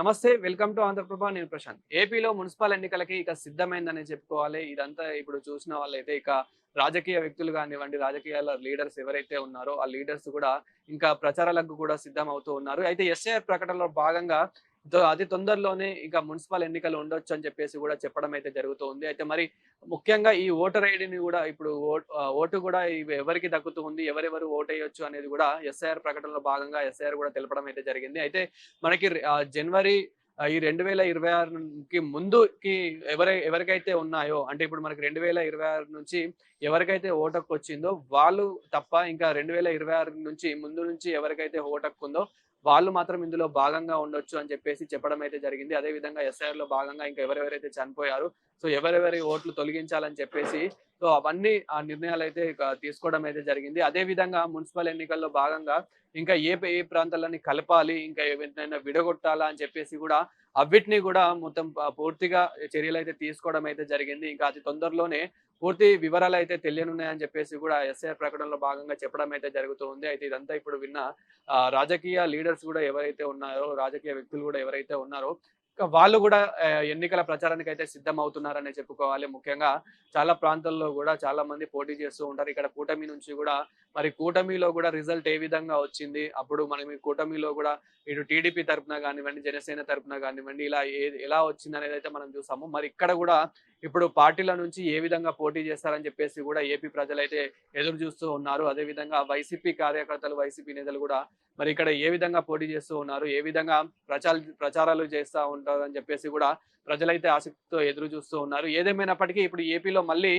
నమస్తే. Welcome to Andhra Prabha. నేను ప్రశాంత్. ఏపీలో మున్సిపల్ ఎన్నికలకి ఇక సిద్ధమైందనే చెప్పుకోవాలి. ఇదంతా ఇప్పుడు చూసిన వాళ్ళైతే ఇక రాజకీయ వ్యక్తులు గానివ్వండి, రాజకీయాల లీడర్స్ ఎవరైతే ఉన్నారో, ఆ లీడర్స్ కూడా ఇంకా ప్రచారాలకు కూడా సిద్ధం అవుతూ ఉన్నారు. అయితే ఎస్ఐఆర్ ప్రకటనలో భాగంగా అతి తొందరలోనే ఇక మున్సిపల్ ఎన్నికలు ఉండొచ్చు అని చెప్పేసి కూడా చెప్పడం అయితే జరుగుతూ ఉంది. అయితే మరి ముఖ్యంగా ఈ ఓటర్ ఐడీని కూడా ఇప్పుడు ఓటు కూడా ఎవరికి దక్కుతూ ఉంది, ఎవరెవరు ఓటేయొచ్చు అనేది కూడా ఎస్ఐఆర్ ప్రకటనలో భాగంగా ఎస్ఐఆర్ కూడా తెలపడం అయితే జరిగింది. అయితే మనకి జనవరి ఈ 2026కి ముందుకి ఎవరికైతే ఉన్నాయో అంటే ఇప్పుడు మనకి 2026 నుంచి ఎవరికైతే ఓటు హక్కొచ్చిందో వాళ్ళు తప్ప ఇంకా 2026 నుంచి ముందు నుంచి ఎవరికైతే ఓటు హక్కుందో వాళ్ళు మాత్రం ఇందులో భాగంగా ఉండొచ్చు అని చెప్పేసి చెప్పడం అయితే జరిగింది. అదే విధంగా ఎస్ఐఆర్‌లో భాగంగా ఇంకా ఎవరెవరైతే చనిపోయారో సో ఎవరెవరి ఓట్లు తొలగించాలని చెప్పేసి సో అవన్నీ ఆ నిర్ణయాలైతే తీసుకోవడం అయితే జరిగింది. అదే విధంగా మున్సిపల్ ఎన్నికల్లో భాగంగా ఇంకా ఏ ప్రాంతాలని కలపాలి, ఇంకా ఏవైనా విడగొట్టాలా అని చెప్పేసి గూడా అవిటిని గూడా మొత్తం పూర్తిగా చర్యలైతే తీసుకోవడం అయితే జరిగింది. ఇంకా అతి తొందరలోనే పూర్తి వివరాలైతే తెలియనున్నాయని చెప్పేసి గూడా ఎస్ఐఆర్ ప్రకటనలో భాగంగా చెప్పడం అయితే జరుగుతూ ఉంది. అయితే ఇదంతా ఇప్పుడు విన్న రాజకీయ లీడర్స్ గూడా ఎవరైతే ఉన్నారో, రాజకీయ వ్యక్తులు గూడా ఎవరైతే ఉన్నారో వాళ్ళు గూడా ఎన్నికల ప్రచారానికైతే సిద్ధమవుతున్నారనే చెప్పుకోవాలి. ముఖ్యంగా చాలా ప్రాంతాల్లో గూడా చాలా మంది పోటీ చేస్తూ ఉంటారు. ఇక్కడ కూటమి నుంచి గూడా మరి కూటమిలో గూడా రిజల్ట్ ఏ విధంగా వచ్చింది? అప్పుడు మనం ఈ కూటమిలో గూడా ఇటు టీడీపీ తరపున గానివ్వండి, జనసేన తరపున గానివ్వండి ఇలా ఎలా వచ్చిందనేదైతే మనం చూసాము. మరి ఇక్కడ గూడా ఇప్పుడు పార్టీల నుంచి ఏ విధంగా పోటీ చేస్తారని చెప్పేసి గూడా ఏపీ ప్రజలైతే ఎదురు చూస్తూ ఉన్నారు. అదే విధంగా వైసీపీ కార్యకర్తలు, వైసీపీ నేతలు గూడా మరి ఇక్కడ ఏ విధంగా పోటీ చేస్తూ ఉన్నారు? ఏ విధంగా ప్రచారాలు చేస్తా ఉంటారని చెప్పేసి గూడా ప్రజలైతే ఆసక్తితో ఎదురు చూస్తూ ఉన్నారు. ఏదేమైనప్పటికీ ఇప్పుడు ఏపీలో మళ్ళీ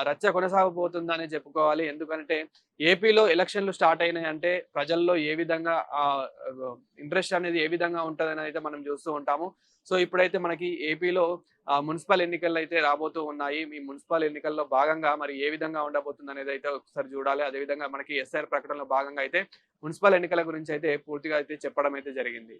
రచ్చ కొనసాగబోతుందనే చెప్పుకోవాలి. ఎందుకంటే ఏపీలో ఎలక్షన్‌లు స్టార్ట్ అయినాయంటే ప్రజల్లో ఏ విధంగా ఇంట్రెస్ట్ అనేది ఏ విధంగా ఉంటదని అయితే మనం చూస్తూ ఉంటాము. సో ఇప్పుడైతే మనకి ఏపీలో మున్సిపల్ ఎన్నికలైతే రాబోతూ ఉన్నాయి. ఈ మున్సిపల్ ఎన్నికల్లో భాగంగా మరి ఏ విధంగా ఉండబోతుందనేది అయితే ఒకసారి చూడాలి. అదే విధంగా మనకి ఎస్ఐఆర్ ప్రకటనలో భాగంగా అయితే మున్సిపల్ ఎన్నికల గురించి అయితే పూర్తిగా అయితే చెప్పడం అయితే జరిగింది.